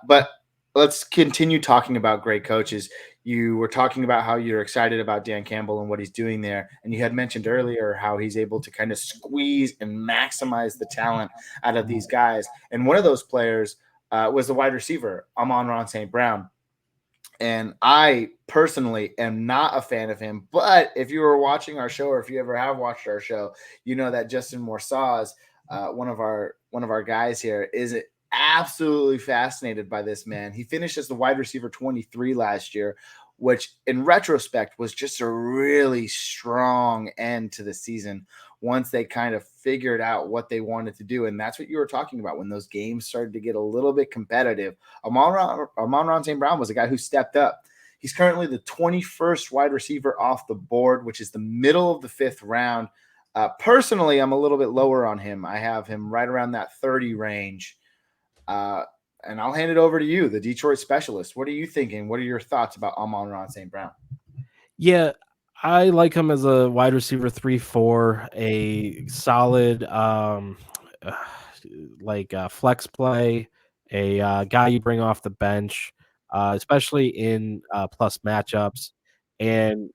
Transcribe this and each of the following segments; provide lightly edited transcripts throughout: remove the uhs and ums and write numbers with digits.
But let's continue talking about great coaches. You were talking about how you're excited about Dan Campbell and what he's doing there. And you had mentioned earlier how he's able to kind of squeeze and maximize the talent out of these guys. And one of those players was the wide receiver, Amon St. Brown. And I personally am not a fan of him. But if you were watching our show, or if you ever have watched our show, you know that Justin Morsaz, one of our guys here, is absolutely fascinated by this man. He finished as the wide receiver 23 last year, which in retrospect was just a really strong end to the season once they kind of figured out what they wanted to do. And that's what you were talking about when those games started to get a little bit competitive. Amon St. Brown was a guy who stepped up. He's currently the 21st wide receiver off the board, which is the middle of the 5th round. Personally, I'm a little bit lower on him. I have him right around that 30 range. And I'll hand it over to you, the Detroit specialist. What are you thinking? What are your thoughts about Amon St. Brown? Yeah, I like him as a wide receiver 3-4, a solid uh, flex play, a guy you bring off the bench, especially in plus matchups. And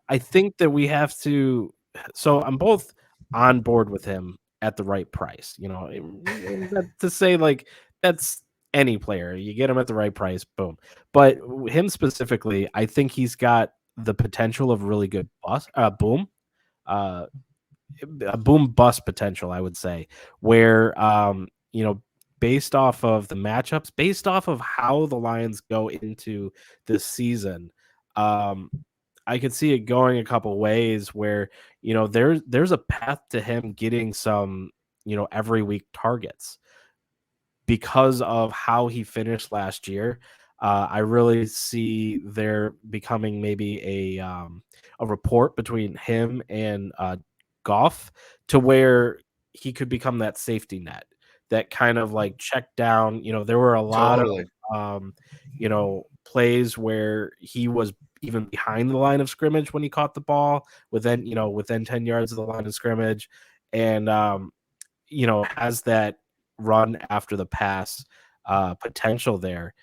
I think that we have to. So I'm both on board with him at the right price. To say like that's any player, you get him at the right price, boom. But him specifically, I think he's got the potential of really good uh, a boom bust potential, I would say, where based off of the matchups, based off of how the Lions go into this season, um, I could see it going a couple ways where there's a path to him getting some every week targets because of how he finished last year. I really see there becoming maybe a report between him and Goff to where he could become that safety net, that kind of like check down. There were a lot of Totally. plays where he was even behind the line of scrimmage when he caught the ball within 10 yards of the line of scrimmage, and has that run after the pass potential there.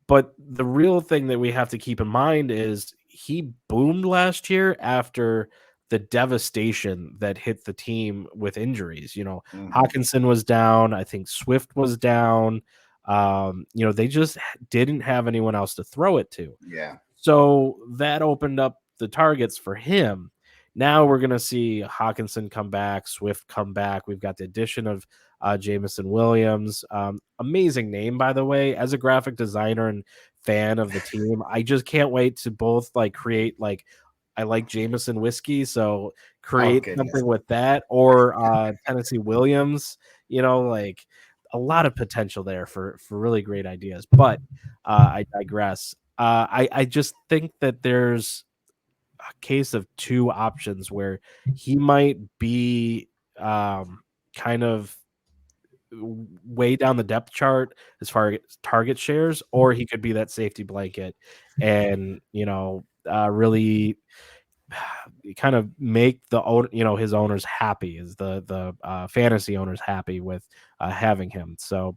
But the real thing that we have to keep in mind is he boomed last year after the devastation that hit the team with injuries. Mm-hmm. Hawkinson was down. I think Swift was down. They just didn't have anyone else to throw it to. Yeah. So that opened up the targets for him. Now we're going to see Hawkinson come back, Swift come back. We've got the addition of Jameson Williams. Amazing name, by the way. As a graphic designer and fan of the team, I just can't wait to both create I like Jameson whiskey, so Oh, create goodness. something with that, or Tennessee Williams. A lot of potential there for really great ideas. But I digress. I just think that there's a case of two options where he might be kind of way down the depth chart as far as target shares, or he could be that safety blanket and really kind of make his owners happy, is the fantasy owners happy with having him. So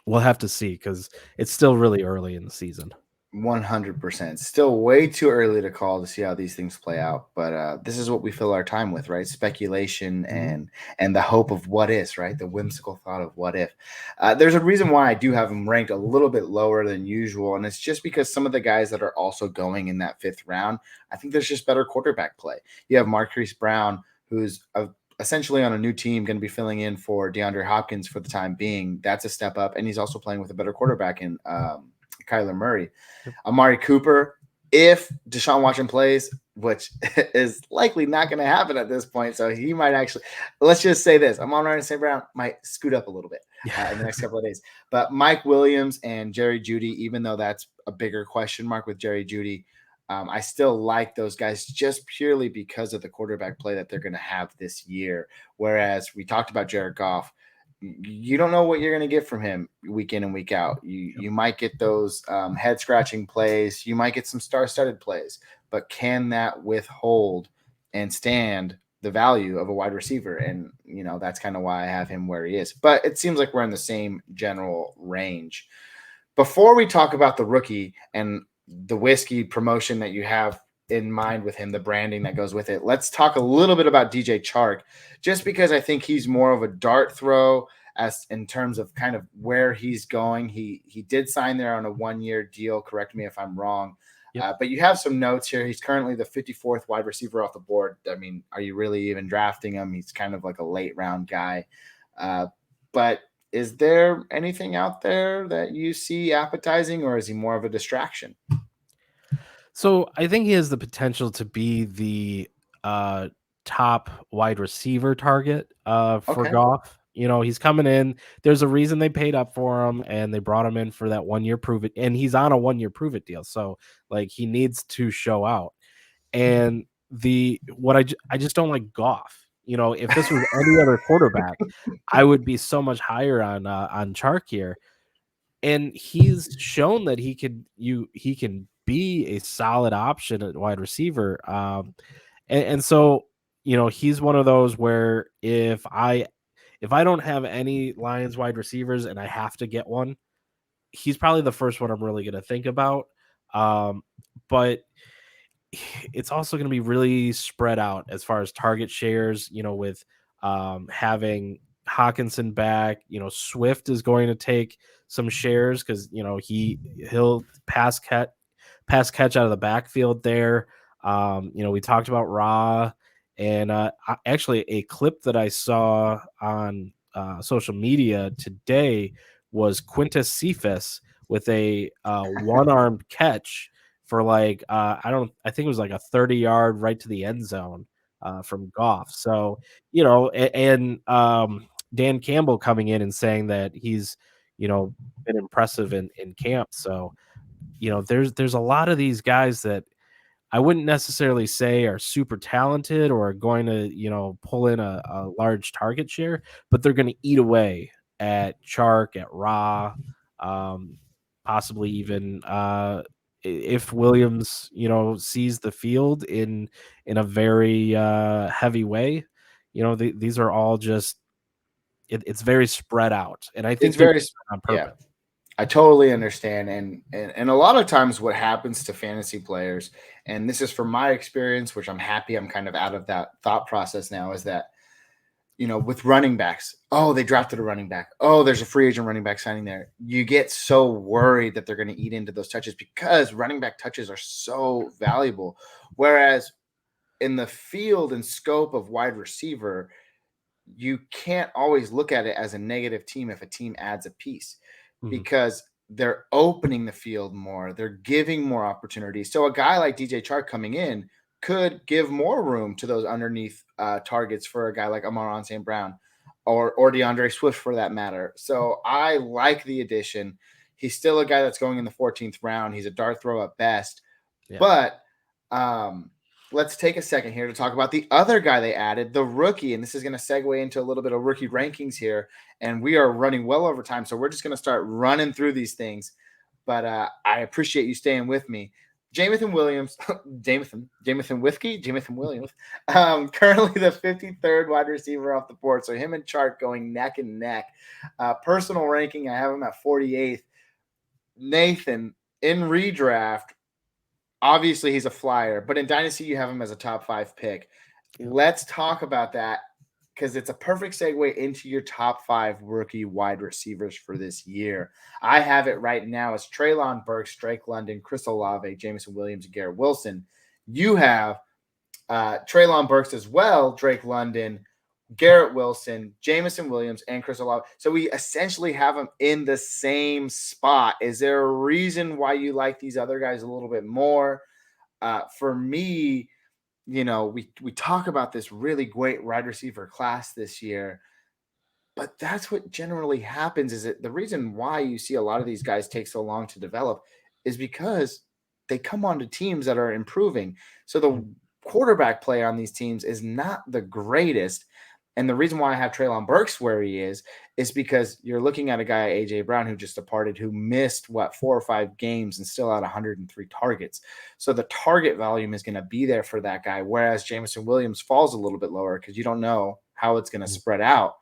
we'll have to see because it's still really early in the season. 100%. Still way too early to call to see how these things play out, but this is what we fill our time with, right? Speculation Mhm. and the hope of what is, right? The whimsical thought of what if. There's a reason why I do have them ranked a little bit lower than usual, and it's just because some of the guys that are also going in that 5th round, I think there's just better quarterback play. You have Marquise Brown, who's essentially on a new team, going to be filling in for DeAndre Hopkins for the time being. That's a step up, and he's also playing with a better quarterback in Kyler Murray. Yep. Amari Cooper, if Deshaun Watson plays, which is likely not going to happen at this point, so he might actually, let's just say this, Amon St. Brown might scoot up a little bit in the next couple of days. But Mike Williams and Jerry Jeudy, even though that's a bigger question mark with Jerry Jeudy, I still like those guys just purely because of the quarterback play that they're going to have this year. Whereas we talked about Jared Goff, you don't know what you're going to get from him week in and week out. You might get those head scratching plays. You might get some star studded plays, but can that withhold and stand the value of a wide receiver? And that's kind of why I have him where he is. But it seems like we're in the same general range. Before we talk about the rookie and the whiskey promotion that you have in mind with him, the branding that goes with it, let's talk a little bit about DJ Chark, just because I think he's more of a dart throw as in terms of kind of where he's going. He did sign there on a 1-year deal. Correct me if I'm wrong. Yep. But you have some notes here. He's currently the 54th wide receiver off the board. I mean, are you really even drafting him? He's kind of like a late round guy. But is there anything out there that you see appetizing, or is he more of a distraction? So I think he has the potential to be the uh, top wide receiver target for Okay. Goff. He's coming in. There's a reason they paid up for him, and they brought him in for that 1 year prove it. And he's on a 1 year prove it deal, so like he needs to show out. And I just don't like Goff. If this was any other quarterback, I would be so much higher on Chark here. And he's shown that he can be a solid option at wide receiver. And so he's one of those where if I don't have any Lions wide receivers and I have to get one, he's probably the first one I'm really going to think about. But it's also going to be really spread out as far as target shares, with having Hawkinson back. Swift is going to take some shares because he'll pass catch out of the backfield there. We talked about Raw, and actually a clip that I saw on social media today was Quintus Cephas with a one-armed catch for I think it was like a 30-yard right to the end zone from Goff. So, and Dan Campbell coming in and saying that he's, been impressive in camp. So, there's a lot of these guys that I wouldn't necessarily say are super talented or are going to, pull in a large target share, but they're going to eat away at Chark, at Ra, possibly even if Williams, sees the field in a very heavy way. These are all just it's very spread out, and I It's think they're very, on yeah, purpose. I totally understand. And a lot of times what happens to fantasy players, and this is from my experience, which I'm happy I'm kind of out of that thought process now, is that, with running backs, oh, they drafted a running back. Oh, there's a free agent running back signing there. You get so worried that they're going to eat into those touches because running back touches are so valuable. Whereas in the field and scope of wide receiver, you can't always look at it as a negative team if a team adds a piece Mhm. because they're opening the field more, they're giving more opportunities. So a guy like DJ Chark coming in could give more room to those underneath targets for a guy like Amon St. Brown or DeAndre Swift for that matter. So I like the addition. He's still a guy that's going in the 14th round. He's a dart throw at best, Yeah. but um, let's take a second here to talk about the other guy they added, the rookie. And this is going to segue into a little bit of rookie rankings here. And we are running well over time. So we're just going to start running through these things. But I appreciate you staying with me. Jameson Williams, Jameson Williams, currently the 53rd wide receiver off the board. So him and Chark going neck and neck. Personal ranking, I have him at 48th. Nathan, in redraft, obviously he's a flyer, but in Dynasty, you have him as a top 5 pick. Yeah. Let's talk about that because it's a perfect segue into your top 5 rookie wide receivers for this year. I have it right now as Treylon Burks, Drake London, Chris Olave, Jameson Williams, and Garrett Wilson. You have Treylon Burks as well, Drake London, Garrett Wilson, Jameson Williams, and Chris Olave. So we essentially have them in the same spot. Is there a reason why you like these other guys a little bit more? For me, we talk about this really great wide receiver class this year, but that's what generally happens. Is it the reason why you see a lot of these guys take so long to develop is because they come onto teams that are improving. So the Mhm. quarterback play on these teams is not the greatest. And the reason why I have Treylon Burks where he is because you're looking at a guy, AJ Brown, who just departed, who missed 4 or 5 games and still had 103 targets. So the target volume is going to be there for that guy. Whereas Jameson Williams falls a little bit lower because you don't know how it's going to spread out.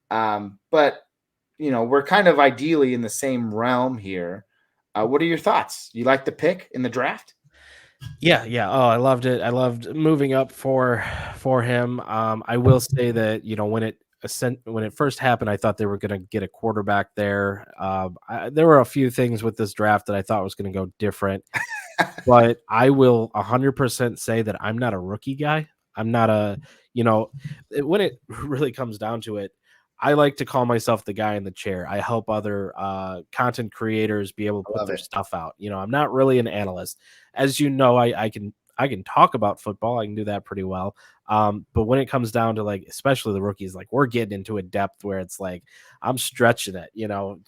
But we're kind of ideally in the same realm here. What are your thoughts? You like the pick in the draft? Yeah, yeah. Oh, I loved it. I loved moving up for him. I will say that when it first happened, I thought they were going to get a quarterback there. There were a few things with this draft that I thought was going to go different, but I will 100% say that I'm not a rookie guy. I'm not you know, when it really comes down to it, I like to call myself the guy in the chair. I help other content creators be able to I put love their it. stuff out. I'm not really an analyst. As you know, I can talk about football. I can do that pretty well. But when it comes down to like, especially the rookies, like we're getting into a depth where it's like I'm stretching it,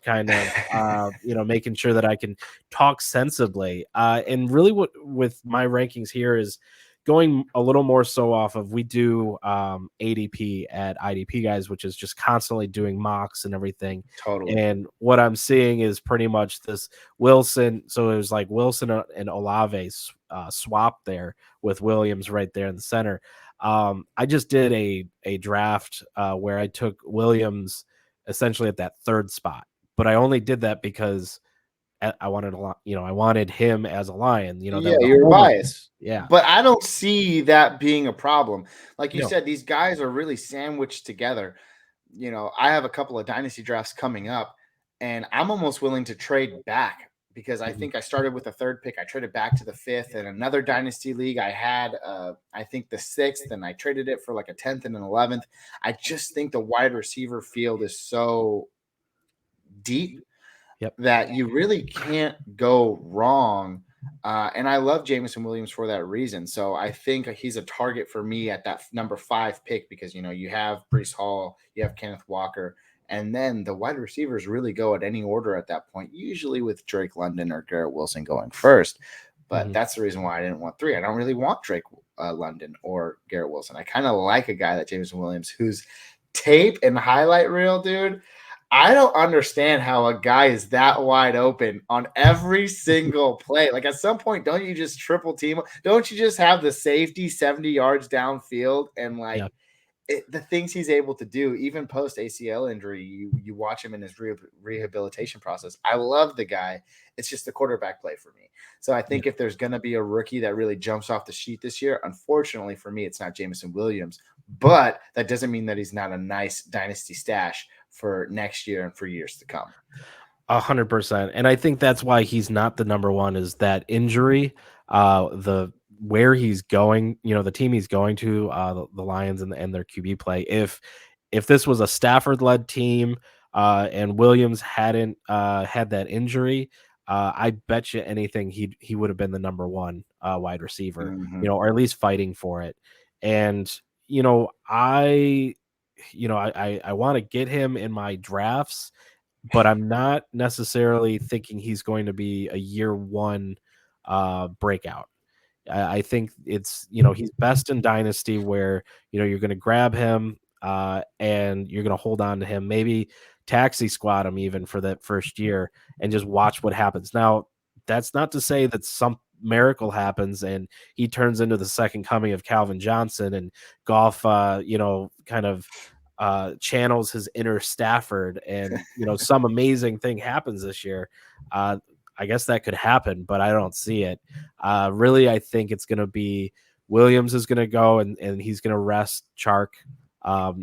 kind of, making sure that I can talk sensibly. And really, what with my rankings here is going a little more so off of we do ADP at IDP guys, which is just constantly doing mocks and everything. Totally. And what I'm seeing is pretty much this Wilson. So it was like Wilson and Olave swap there with Williams right there in the center. I just did a draft where I took Williams essentially at that third spot, but I only did that because I wanted a lot, I wanted him as a Lion, that Yeah, was a you're homer. biased. Yeah. But I don't see that being a problem. Like you No. said, these guys are really sandwiched together. I have a couple of dynasty drafts coming up, and I'm almost willing to trade back because I Mhm. think I started with a third pick. I traded back to the fifth. In another dynasty league, I had, I think, the sixth, and I traded it for like a 10th and an 11th. I just think the wide receiver field is so deep Yep. that you really can't go wrong. And I love Jameson Williams for that reason. So I think he's a target for me at that number 5 pick because you have Brees Hall, you have Kenneth Walker, and then the wide receivers really go at any order at that point, usually with Drake London or Garrett Wilson going first. But Mhm. that's the reason why I didn't want 3. I don't really want Drake London or Garrett Wilson. I kind of like a guy like Jameson Williams whose tape and highlight reel, dude. I don't understand how a guy is that wide open on every single play. Like at some point, don't you just triple team? Don't you just have the safety 70 yards downfield and Yeah. the things he's able to do, even post ACL injury? You watch him in his rehabilitation process. I love the guy. It's just the quarterback play for me. So I Yeah. think if there's going to be a rookie that really jumps off the sheet this year, unfortunately for me, it's not Jameson Williams. But that doesn't mean that he's not a nice dynasty stash for next year and for years to come. 100%. And I think that's why he's not the number one is that injury, the where he's going, the team he's going to, the Lions and their QB play. If this was a Stafford led team, and Williams hadn't had that injury, I bet you anything he would have been the number one wide receiver, Mm-hmm. or at least fighting for it. And I want to get him in my drafts, but I'm not necessarily thinking he's going to be a year one breakout. I think it's he's best in dynasty where you're going to grab him and you're going to hold on to him, maybe taxi squad him even for that first year and just watch what happens. Now that's not to say that some miracle happens and he turns into the second coming of Calvin Johnson and Goff, kind of channels his inner Stafford and some amazing thing happens this year. I guess that could happen, but I don't see it. Really, I think it's going to be Williams is going to go and he's going to rest Chark.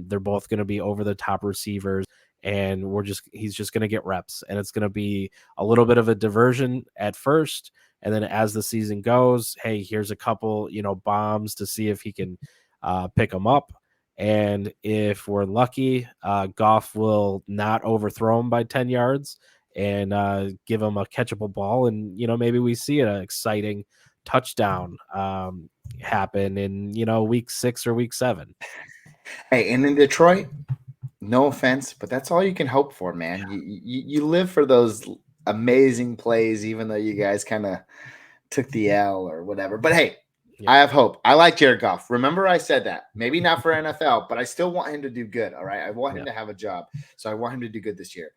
They're both going to be over the top receivers, and he's just going to get reps, and it's going to be a little bit of a diversion at first, and then as the season goes, hey, here's a couple bombs to see if he can pick them up. And if we're lucky, Goff will not overthrow him by 10 yards and give him a catchable ball. And, maybe we see an exciting touchdown happen in, week 6 or week 7. Hey, and in Detroit, no offense, but that's all you can hope for, man. You live for those amazing plays, even though you guys kind of took the L or whatever. But hey, Yep. I have hope. I like Jared Goff. Remember, I said that. Maybe not for NFL, but I still want him to do good. All right. I want him Yep. to have a job. So I want him to do good this year.